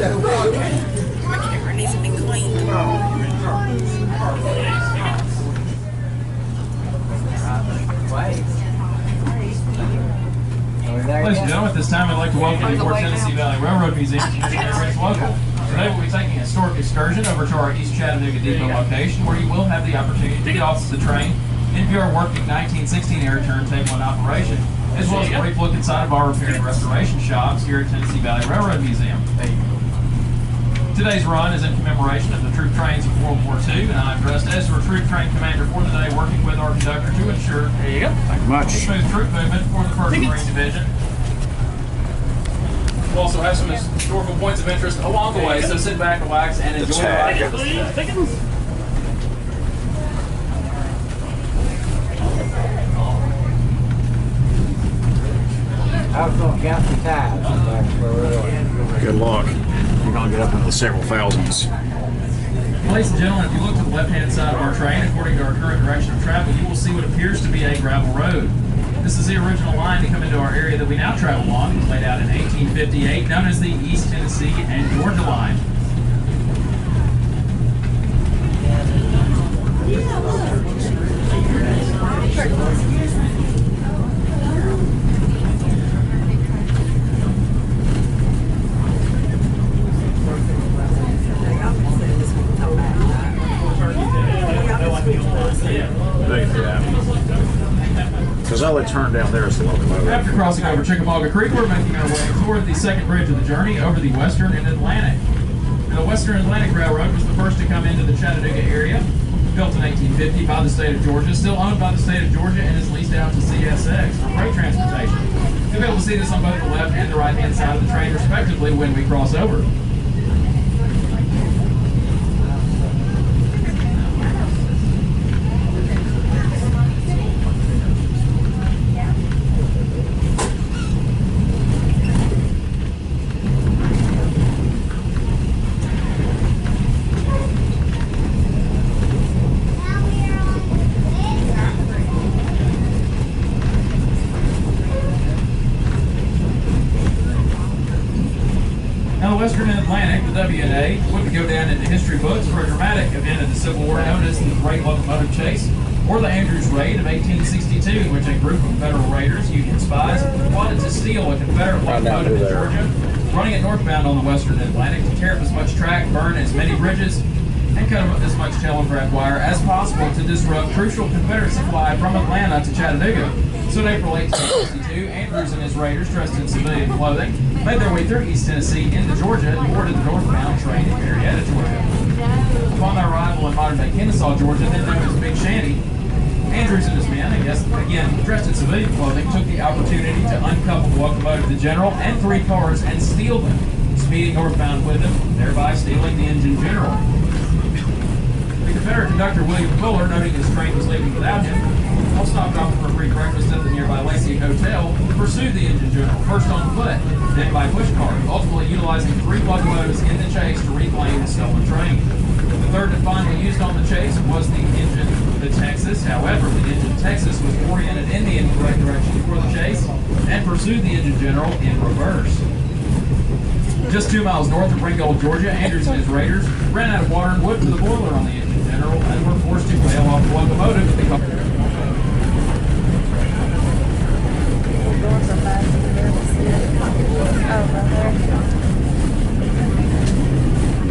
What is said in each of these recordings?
My camera needs to be cleaned. Ladies and gentlemen, at this time I'd like to welcome you to the Tennessee Valley Railroad Museum to Missionary Ridge Local. Today we'll be taking a historic excursion over to our East Chattanooga Depot location, where you will have the opportunity to get off the train and view our working 1916 air turntable in operation, as well as a brief look inside of our repair and restoration shops here at Tennessee Valley Railroad Museum. Today's run is in commemoration of the troop trains of World War II, and I'm dressed as your troop train commander for the day, working with our conductor to ensure smooth troop movement for the 1st Marine Division. We'll also have some historical points of interest along the way, so sit back, relax, and enjoy the ride with us today. I was going to count the ties. Good luck. You're going to get up into the several thousands. Ladies and gentlemen, if you look to the left-hand side of our train, according to our current direction of travel, you will see what appears to be a gravel road. This is the original line to come into our area that we now travel on. It was laid out in 1858, known as the East Tennessee and Georgia Line. Because I would turn down there as the locomotive. After crossing over Chickamauga Creek, we're making our way toward the second bridge of the journey over the Western and Atlantic. The Western Atlantic Railroad was the first to come into the Chattanooga area, built in 1850 by the state of Georgia, still owned by the state of Georgia, and is leased out to CSX for freight transportation. You'll be able to see this on both the left and the right-hand side of the train, respectively, when we cross over. The Western Atlantic, the W&A, would go down into history books for a dramatic event of the Civil War known as the Great Locomotive Chase, or the Andrews Raid of 1862, in which a group of Federal raiders, Union spies, plotted to steal a Confederate locomotive in Georgia, running it northbound on the Western Atlantic to tear up as much track, burn as many bridges, and cut up as much telegraph wire as possible to disrupt crucial Confederate supply from Atlanta to Chattanooga. So in April 1862, Andrews and his raiders, dressed in civilian clothing, made their way through East Tennessee into Georgia and boarded the northbound train in Marietta, Georgia. Upon their arrival in modern-day Kennesaw, Georgia, then known as Big Shanty, Andrews and his men, again dressed in civilian clothing, took the opportunity to uncouple the locomotive, the General, and 3 cars and steal them, speeding northbound with them, thereby stealing the engine general. The Confederate conductor William Fuller, noting his train was leaving without him, all stopped off for a free breakfast at the nearby Lacey Hotel, pursued the engine general, first on foot, then by push cart, ultimately utilizing 3 locomotives in the chase to reclaim the stolen train. The third and finally used on the chase was the engine, the Texas. However, the engine Texas was oriented in the incorrect direction for the chase and pursued the engine general in reverse. Just 2 miles north of Ringgold, Georgia, Andrews and his raiders ran out of water and wood for the boiler on the engine general and were forced to bail off the locomotive.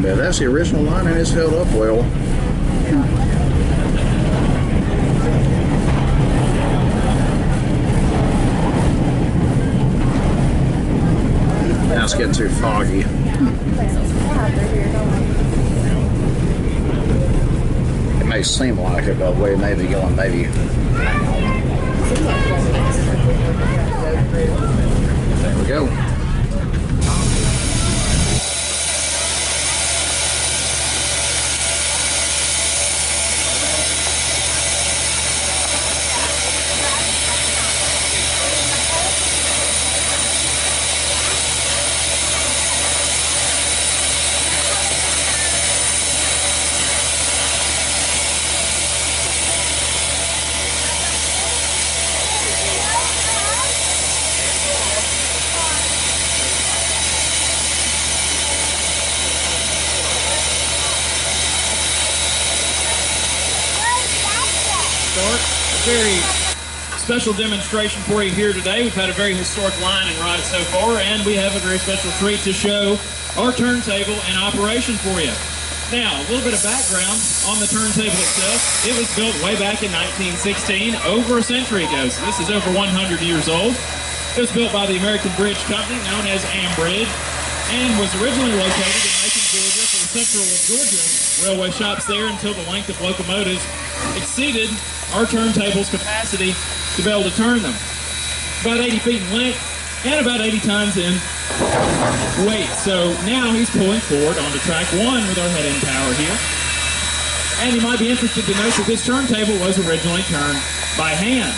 Yeah, that's the original line and it's held up well. Now it's getting too foggy. It may seem like it, but we may be going maybe. There we go. very special demonstration for you here today. We've had a very historic line and ride so far, and we have a very special treat to show our turntable in operation for you. Now, a little bit of background on the turntable itself. It was built way back in 1916, over a century ago. So this is over 100 years old. It was built by the American Bridge Company, known as Ambridge, and was originally located in Macon, Georgia, for the Central Georgia Railway shops there until the length of locomotives exceeded our turntable's capacity to be able to turn them. About 80 feet in length and about 80 tons in weight. So now he's pulling forward onto track 1 with our head end power here. And you might be interested to note that this turntable was originally turned by hand.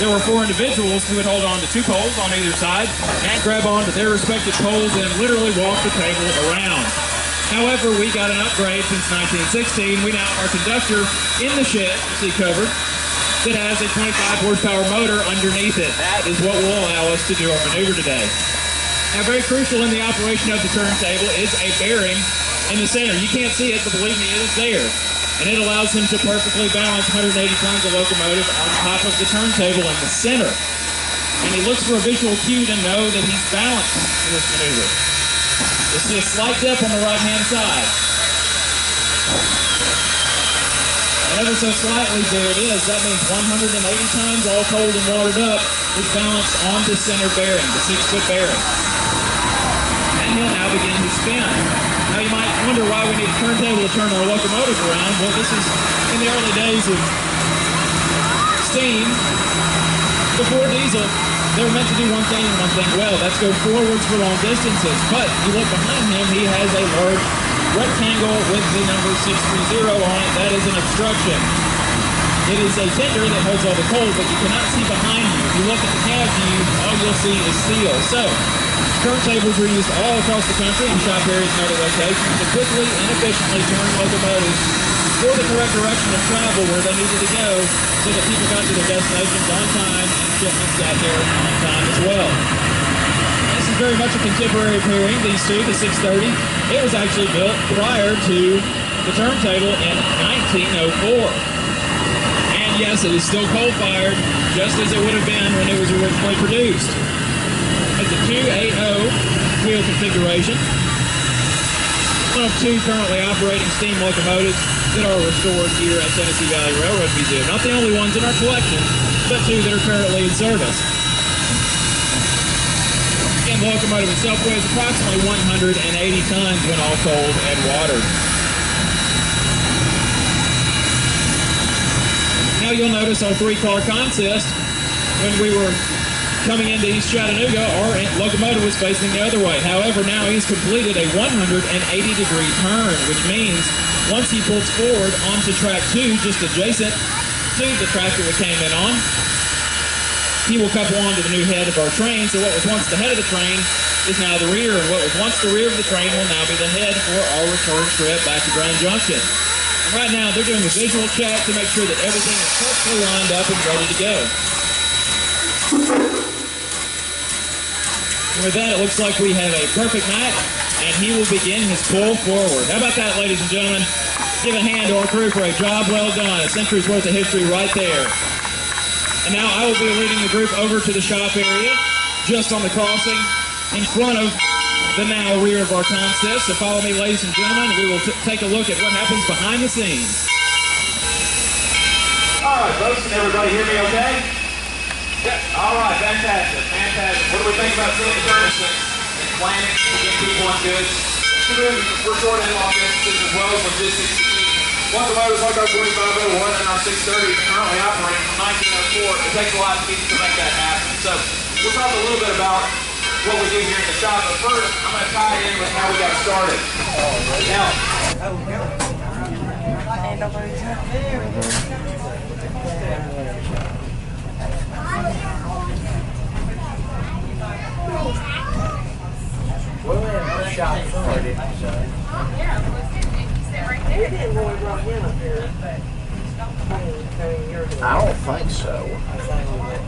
There were 4 individuals who would hold on to 2 poles on either side and grab onto their respective poles and literally walk the table around. However, we got an upgrade since 1916. We now have our conductor in the shed, you see covered, that has a 25 horsepower motor underneath it. That is what will allow us to do our maneuver today. Now, very crucial in the operation of the turntable is a bearing in the center. You can't see it, but believe me, it is there. And it allows him to perfectly balance 180 tons of locomotive on top of the turntable in the center. And he looks for a visual cue to know that he's balanced in this maneuver. You'll see a slight dip on the right-hand side. And ever so slightly, there it is. That means 180 tons, all cold and watered up, is balanced on the center bearing, the 6-foot bearing. And he'll now begin to spin. Now you might wonder why we need a turntable to turn our locomotive around. Well, this is in the early days of steam. Before diesel, they were meant to do one thing and one thing well. That's go forwards for long distances. But you look behind him, he has a large rectangle with the number 630 on it. That is an obstruction. It is a tender that holds all the coal, but you cannot see behind you. If you look at the cab view, all you'll see is steel. So, turntables are used all across the country in shop areas and other locations to quickly and efficiently turn locomotives for the correct direction of travel where they needed to go so that people got to their destinations on time and shipments got there on time as well. This is very much a contemporary pairing, these two, the 630. It was actually built prior to the turntable in 1904. And yes, it is still coal-fired, just as it would have been when it was originally produced. It's a 280 wheel configuration. One of 2 currently operating steam locomotives that are restored here at Tennessee Valley Railroad Museum. Not the only ones in our collection, but 2 that are currently in service. And the locomotive itself weighs approximately 180 tons when all cold and watered. Now you'll notice our 3-car consist. When we were coming into East Chattanooga, our locomotive was facing the other way. However, now he's completed a 180-degree turn, which means once he pulls forward onto track 2, just adjacent to the track that we came in on, he will couple onto the new head of our train. So what was once the head of the train is now the rear, and what was once the rear of the train will now be the head for our return trip back to Grand Junction. And right now, they're doing a visual check to make sure that everything is perfectly lined up and ready to go. And with that, it looks like we have a perfect match, and he will begin his pull forward. How about that, ladies and gentlemen? Give a hand to our crew for a job well done. A century's worth of history right there. And now I will be leading the group over to the shop area, just on the crossing, in front of the now rear of our consist. So follow me, ladies and gentlemen. We will take a look at what happens behind the scenes. All right, folks, can everybody hear me okay? Yeah. All right, fantastic, fantastic. What do we think about civil service and planning to get people on goods? We're short and long distances as well as logistics to keep locomotives like our 4501 and our 630 currently operating from 1904. It takes a lot of people to make that happen. So we'll talk a little bit about what we do here in the shop, but first I'm going to tie it in with how we got started. Now, Well, we had a shot before, didn't we, son? We didn't when we brought him up here. 20 years ago. I don't think so. I think we did.